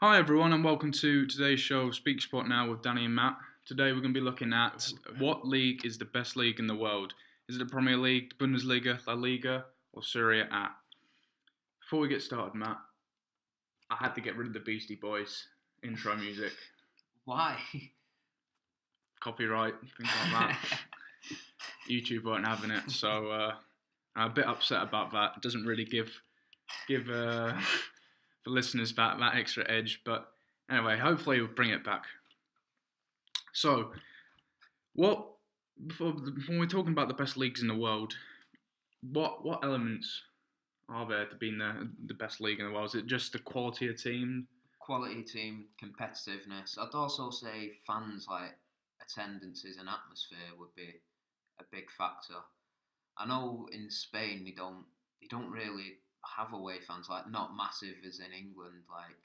Hi everyone and welcome to today's show Speak Sport Now with Danny and Matt. Today we're going to be looking at what league is the best league in the world. Is it the Premier League, the Bundesliga, La Liga or Serie A? Before we get started, Matt, I had to get rid of the Beastie Boys intro music. Why? Copyright, things like that. YouTube weren't having it, so I'm a bit upset about that. It doesn't really give the listeners that extra edge, but anyway, hopefully we'll bring it back. So, when we're talking about the best leagues in the world, what elements are there to being the best league in the world? Is it just the quality of team? Quality team, competitiveness. I'd also say fans, like attendances and atmosphere, would be a big factor. I know in Spain they don't really have away fans, like not massive as in England. Like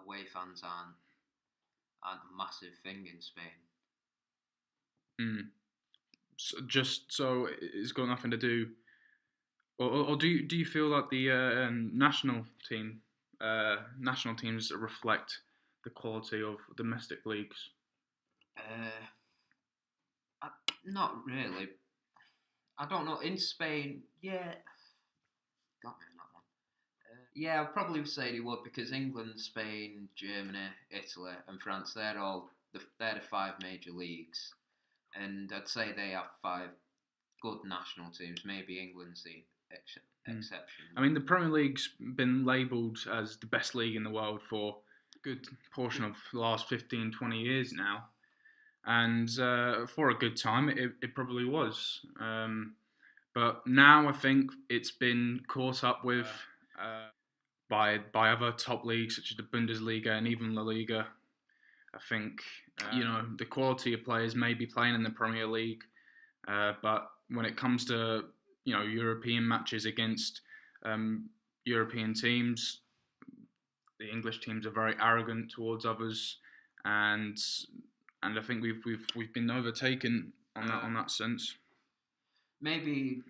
away fans aren't a massive thing in Spain. So it's got nothing to do, or do you feel like the national teams reflect the quality of domestic leagues? Not really. I don't know. In Spain, yeah, got me on that one. Yeah, I'd probably say they would because England, Spain, Germany, Italy, and France, they're the five major leagues, and I'd say they have five good national teams. Maybe England's the exception. I mean, the Premier League's been labelled as the best league in the world for a good portion of the last 15, 20 years now. And for a good time, it probably was. But now I think it's been caught up with by other top leagues such as the Bundesliga and even La Liga. I think the quality of players may be playing in the Premier League, but when it comes to European matches against European teams, the English teams are very arrogant towards others, and I think we've been overtaken on that sense. Maybe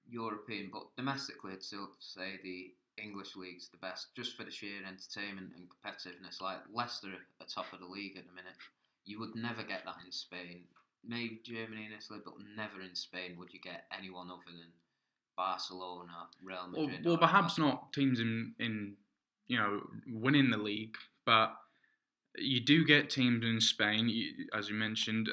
European, but domestically, I'd still say the English league's the best, just for the sheer entertainment and competitiveness. Like Leicester are top of the league at the minute. You would never get that in Spain. Maybe Germany and Italy, but never in Spain would you get anyone other than Barcelona, Real Madrid. Well, perhaps not teams in winning the league, but you do get teams in Spain, as you mentioned,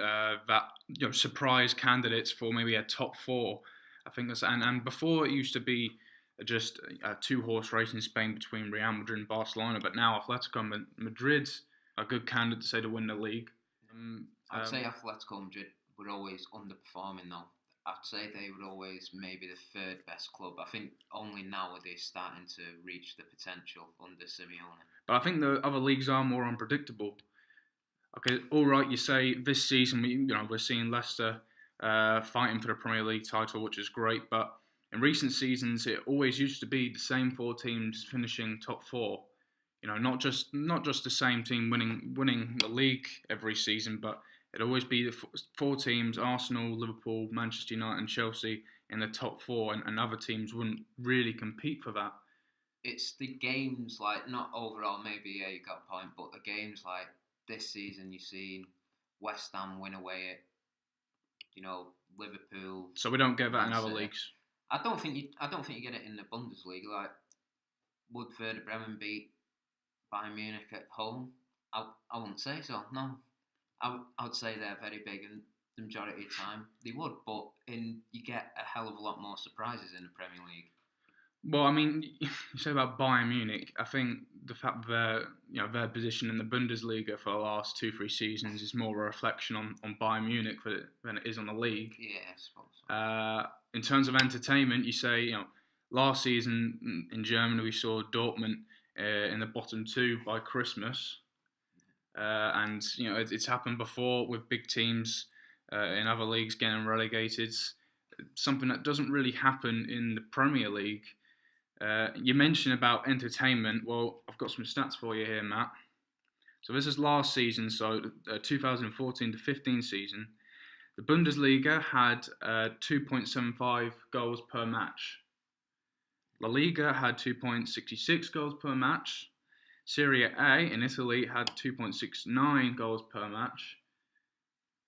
that surprise candidates for maybe a top four. I think that's and before it used to be just a two-horse race in Spain between Real Madrid and Barcelona, but now Atletico Madrid's a good candidate to say to win the league. I'd say Atletico Madrid were always underperforming though. I'd say they were always maybe the third best club. I think only now are they starting to reach the potential under Simeone. But I think the other leagues are more unpredictable. Okay, all right, you say this season we're seeing Leicester fighting for the Premier League title, which is great. But in recent seasons, it always used to be the same four teams finishing top four. Not just the same team winning the league every season, but it'd always be the four teams: Arsenal, Liverpool, Manchester United, and Chelsea in the top four, and other teams wouldn't really compete for that. It's the games, like, not overall, maybe, yeah, you got a point, but the games like this season, you've seen West Ham win away at, Liverpool. So we don't get that in other leagues. I don't think you get it in the Bundesliga. Like, would Werder Bremen beat Bayern Munich at home? I wouldn't say so. No, I would say they're very big, and the majority of the time they would. But you get a hell of a lot more surprises in the Premier League. Well, I mean, you say about Bayern Munich. I think the fact that their position in the Bundesliga for the last 2-3 seasons is more a reflection on Bayern Munich than it is on the league. Yeah, I suppose so. In terms of entertainment, you say last season in Germany we saw Dortmund in the bottom two by Christmas, and it's happened before with big teams in other leagues getting relegated. Something that doesn't really happen in the Premier League. You mentioned about entertainment. Well, I've got some stats for you here, Matt. So this is last season, so 2014 to 15 season. The Bundesliga had 2.75 goals per match. La Liga had 2.66 goals per match. Serie A in Italy had 2.69 goals per match,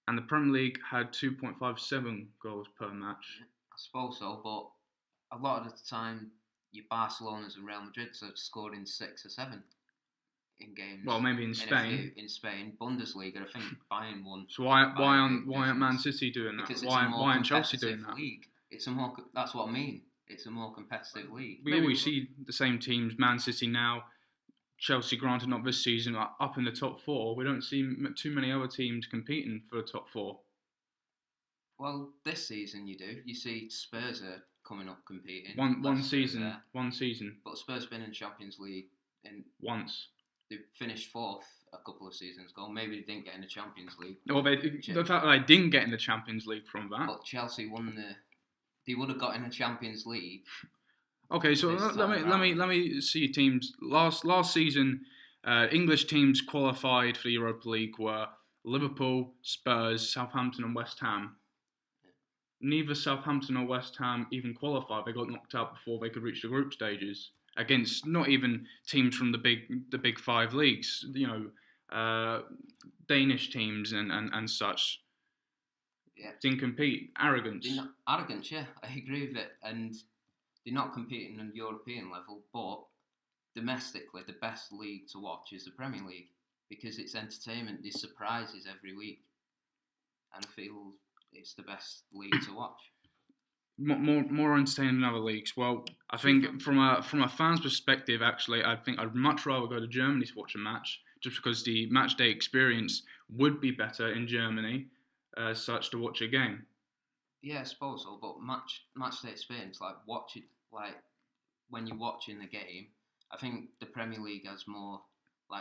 and the Premier League had 2.57 goals per match. I suppose so, but a lot of the time, your Barcelona's and Real Madrid's are scoring 6 or 7 in games. Well, maybe in Spain. In Spain, Bundesliga, I think Bayern won. So why aren't Man City doing that? Because why aren't Chelsea doing that? League. It's a more. That's what I mean. It's a more competitive league. We always see the same teams. Man City now, Chelsea, granted not this season, are up in the top 4. We don't see too many other teams competing for the top 4. Well, this season you do. You see Spurs are coming up competing. One season. But Spurs been in Champions League once. They finished 4th a couple of seasons ago. Maybe they didn't get in the Champions League. Well, the fact that they didn't get in the Champions League from that. But Chelsea won They would have got in the Champions League. Okay, so let me see teams. Last season, English teams qualified for the Europa League were Liverpool, Spurs, Southampton, and West Ham. Neither Southampton or West Ham even qualified. They got knocked out before they could reach the group stages against not even teams from the big 5 leagues. Danish teams and such. Yeah. Didn't compete. Arrogance. Arrogance, yeah. I agree with it. And they're not competing on European level, but domestically, the best league to watch is the Premier League because it's entertainment. There's surprises every week. And I feel it's the best league to watch. More entertaining than other leagues. Well, I think from a fan's perspective, actually, I think I'd much rather go to Germany to watch a match, just because the match day experience would be better in Germany, such to watch a game. Yeah, I suppose so. But match day experience, when you're watching the game, I think the Premier League has more.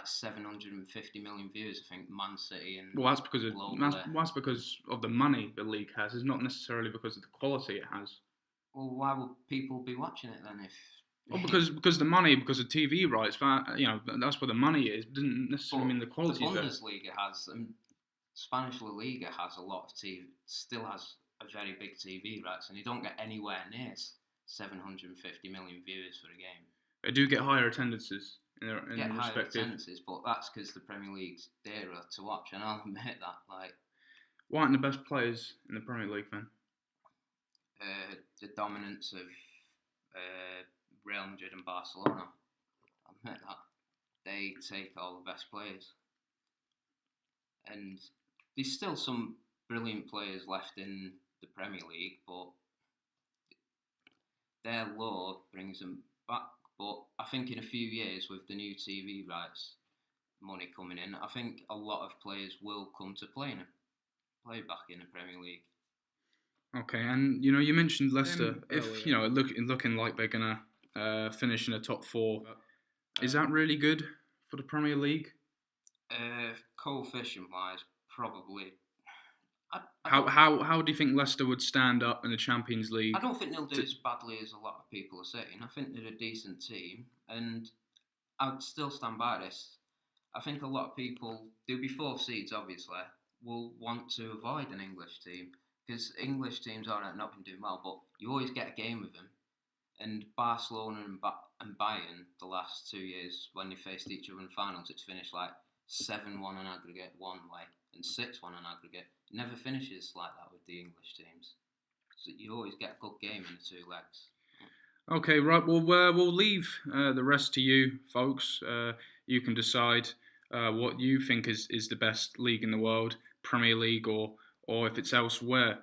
750 million viewers, I think Man City and that's because of the money the league has. It's not necessarily because of the quality it has. Well, why would people be watching it then? Because the money, because of TV rights. That's where the money is. It doesn't necessarily mean the quality. The Bundesliga has, Spanish La Liga has a lot of TV. Still has a very big TV rights, and you don't get anywhere near 750 million viewers for a game. They do get higher attendances. Higher attendances, but that's because the Premier League's dearer to watch, and I'll admit that. Why aren't the best players in the Premier League then? The dominance of Real Madrid and Barcelona. I'll admit that they take all the best players, and there's still some brilliant players left in the Premier League, but their load brings them back. But I think in a few years, with the new TV rights money coming in, I think a lot of players will come to play back in the Premier League. Okay, and you mentioned Leicester. Looking like they're gonna finish in the top 4, is that really good for the Premier League? Coefficient wise, probably. How do you think Leicester would stand up in the Champions League? I don't think they'll do as badly as a lot of people are saying. I think they're a decent team, and I'd still stand by this. I think a lot of people, they'll be 4th seeds, obviously, will want to avoid an English team, because English teams are not been doing well, but you always get a game with them. And Barcelona and Bayern, the last 2 years, when they faced each other in finals, it's finished 7-1 on aggregate one way and 6-1 on aggregate. It never finishes like that with the English teams. So you always get a good game in the 2 legs. Okay, right. Well, we'll leave the rest to you, folks. You can decide what you think is the best league in the world, Premier League or if it's elsewhere.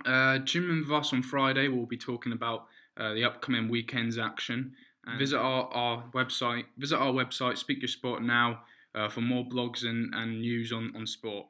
Jim and Voss on Friday will be talking about the upcoming weekend's action. And visit our website. Speak Your Sport now for more blogs and news on sport.